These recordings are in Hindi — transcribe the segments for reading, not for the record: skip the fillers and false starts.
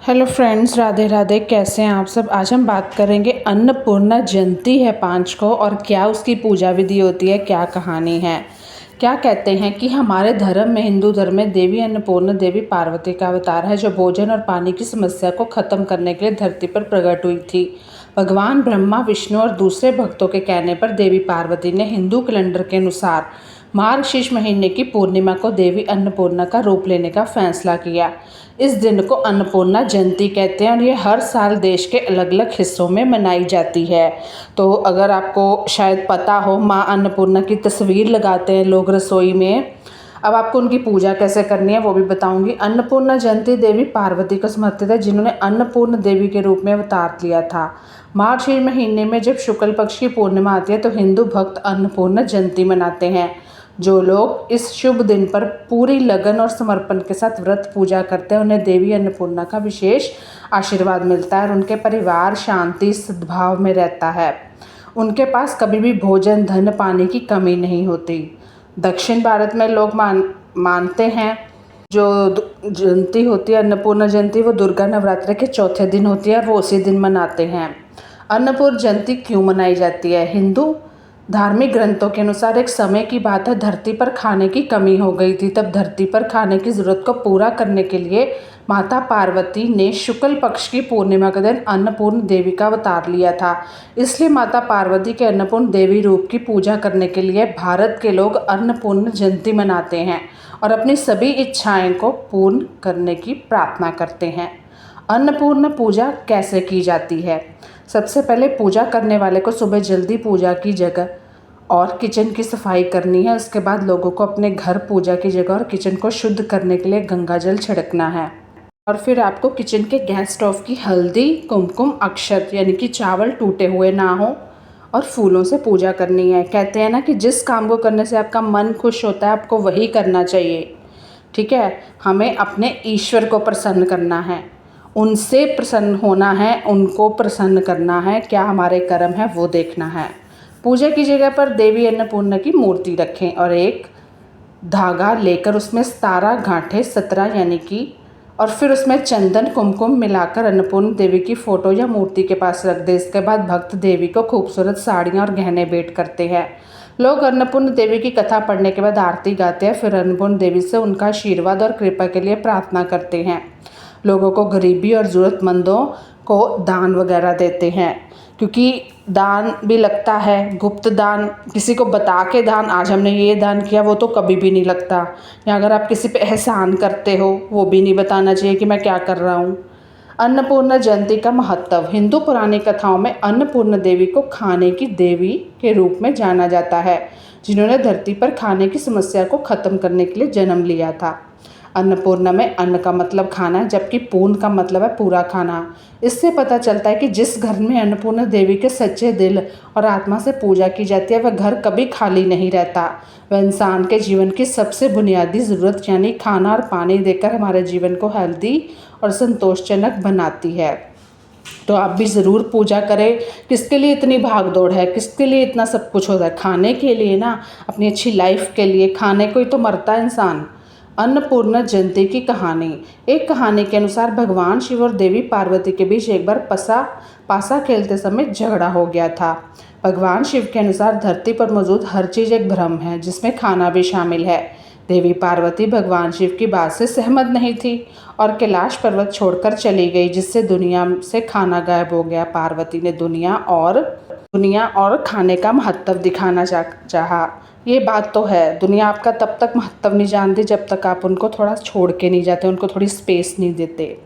Hello friends, Radhe Radhe. कैसे हैं आप सब। आज हम बात करेंगे अन्नपूर्णा जयंती है 5 को और क्या उसकी पूजा विधि होती है, क्या कहानी है। क्या कहते हैं कि हमारे धर्म में, हिंदू धर्म में, देवी अन्नपूर्णा देवी पार्वती का अवतार है जो भोजन और पानी की समस्या को खत्म करने के लिए धरती पर प्रकट हुई थी। भगवान ब्रह्मा, विष्णु और दूसरे भक्तों के कहने पर देवी पार्वती ने हिंदू कैलेंडर के अनुसार मार्गशीर्ष महीने की पूर्णिमा को देवी अन्नपूर्णा का रूप लेने का फैसला किया। इस दिन को अन्नपूर्णा जयंती कहते हैं और ये हर साल देश के अलग अलग हिस्सों में मनाई जाती है। तो अगर आपको शायद पता हो, माँ अन्नपूर्णा की तस्वीर लगाते हैं लोग रसोई में। अब आपको उनकी पूजा कैसे करनी है वो भी बताऊंगी। अन्नपूर्णा जयंती देवी पार्वती को समर्पित है जिन्होंने अन्नपूर्ण देवी के रूप में अवतार लिया था। मार्गशीर्ष महीने में जब शुक्ल पक्ष की पूर्णिमा आती है तो हिंदू भक्त अन्नपूर्णा जयंती मनाते हैं। जो लोग इस शुभ दिन पर पूरी लगन और समर्पण के साथ व्रत पूजा करते हैं उन्हें देवी अन्नपूर्णा का विशेष आशीर्वाद मिलता है और उनके परिवार शांति सद्भाव में रहता है। उनके पास कभी भी भोजन, धन, पानी की कमी नहीं होती। दक्षिण भारत में लोग मानते हैं जो जयंती होती है अन्नपूर्णा जयंती, वो दुर्गा नवरात्र के चौथे दिन होती है और वो उसी दिन मनाते हैं। अन्नपूर्णा जयंती क्यों मनाई जाती है। हिंदू धार्मिक ग्रंथों के अनुसार एक समय की बात है, धरती पर खाने की कमी हो गई थी। तब धरती पर खाने की ज़रूरत को पूरा करने के लिए माता पार्वती ने शुक्ल पक्ष की पूर्णिमा के दिन अन्नपूर्ण देवी का अवतार लिया था। इसलिए माता पार्वती के अन्नपूर्ण देवी रूप की पूजा करने के लिए भारत के लोग अन्नपूर्ण जयंती मनाते हैं और अपनी सभी इच्छाएं को पूर्ण करने की प्रार्थना करते हैं। अन्नपूर्ण पूजा कैसे की जाती है। सबसे पहले पूजा करने वाले को सुबह जल्दी पूजा की जगह और किचन की सफाई करनी है। उसके बाद लोगों को अपने घर, पूजा की जगह और किचन को शुद्ध करने के लिए गंगा जल छिड़कना है। और फिर आपको किचन के गैस स्टोव की हल्दी, कुमकुम, अक्षत यानी कि चावल टूटे हुए ना हो और फूलों से पूजा करनी है। कहते हैं ना कि जिस काम को करने से आपका मन खुश होता है आपको वही करना चाहिए। ठीक है, हमें अपने ईश्वर को प्रसन्न करना है, उनसे प्रसन्न होना है, उनको प्रसन्न करना है। क्या हमारे कर्म है वो देखना है। पूजा की जगह पर देवी अन्नपूर्णा की मूर्ति रखें और एक धागा लेकर उसमें 17 गांठें, 17 यानी कि, और फिर उसमें चंदन कुमकुम मिलाकर अन्नपूर्ण देवी की फ़ोटो या मूर्ति के पास रख दें। इसके बाद भक्त देवी को खूबसूरत साड़ियाँ और गहने भेंट करते हैं। लोग अन्नपूर्ण देवी की कथा पढ़ने के बाद आरती गाते हैं, फिर अन्नपूर्ण देवी से उनका आशीर्वाद और कृपा के लिए प्रार्थना करते हैं। लोगों को गरीबी और ज़रूरतमंदों को दान वगैरह देते हैं, क्योंकि दान भी लगता है। गुप्त दान, किसी को बता के दान, आज हमने ये दान किया, वो तो कभी भी नहीं लगता। या अगर आप किसी पे एहसान करते हो वो भी नहीं बताना चाहिए कि मैं क्या कर रहा हूँ। अन्नपूर्णा जयंती का महत्व। हिंदू पुरानी कथाओं में अन्नपूर्णा देवी को खाने की देवी के रूप में जाना जाता है जिन्होंने धरती पर खाने की समस्या को ख़त्म करने के लिए जन्म लिया था। अन्नपूर्णा में अन्न का मतलब खाना है जबकि पूर्ण का मतलब है पूरा खाना। इससे पता चलता है कि जिस घर में अन्नपूर्णा देवी के सच्चे दिल और आत्मा से पूजा की जाती है वह घर कभी खाली नहीं रहता। वह इंसान के जीवन की सबसे बुनियादी ज़रूरत यानी खाना और पानी देकर हमारे जीवन को हेल्दी और संतोषजनक बनाती है। तो आप भी ज़रूर पूजा करें। किसके लिए इतनी भाग दौड़ है, किसके लिए इतना सब कुछ होता है, खाने के लिए ना, अपनी अच्छी लाइफ के लिए। खाने को ही तो मरता है इंसान। अन्नपूर्णा जयंती की कहानी। एक कहानी के अनुसार भगवान शिव और देवी पार्वती के बीच एक बार पासा खेलते समय झगड़ा हो गया था। भगवान शिव के अनुसार धरती पर मौजूद हर चीज़ एक भ्रम है जिसमें खाना भी शामिल है। देवी पार्वती भगवान शिव की बात से सहमत नहीं थी और कैलाश पर्वत छोड़कर चली गई, जिससे दुनिया से खाना गायब हो गया। पार्वती ने दुनिया और खाने का महत्व दिखाना चाहा। ये बात तो है, दुनिया आपका तब तक महत्व नहीं जानती जब तक आप उनको थोड़ा छोड़ के नहीं जाते, उनको थोड़ी स्पेस नहीं देते।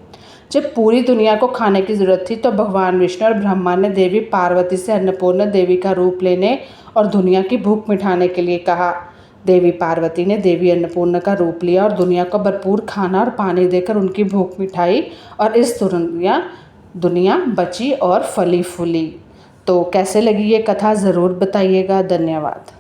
जब पूरी दुनिया को खाने की ज़रूरत थी तो भगवान विष्णु और ब्रह्मा ने देवी पार्वती से अन्नपूर्णा देवी का रूप लेने और दुनिया की भूख मिटाने के लिए कहा। देवी पार्वती ने देवी अन्नपूर्णा का रूप लिया और दुनिया को भरपूर खाना और पानी देकर उनकी भूख मिटाई और इस दुनिया बची और फली फूली। तो कैसे लगी ये कथा ज़रूर बताइएगा। धन्यवाद।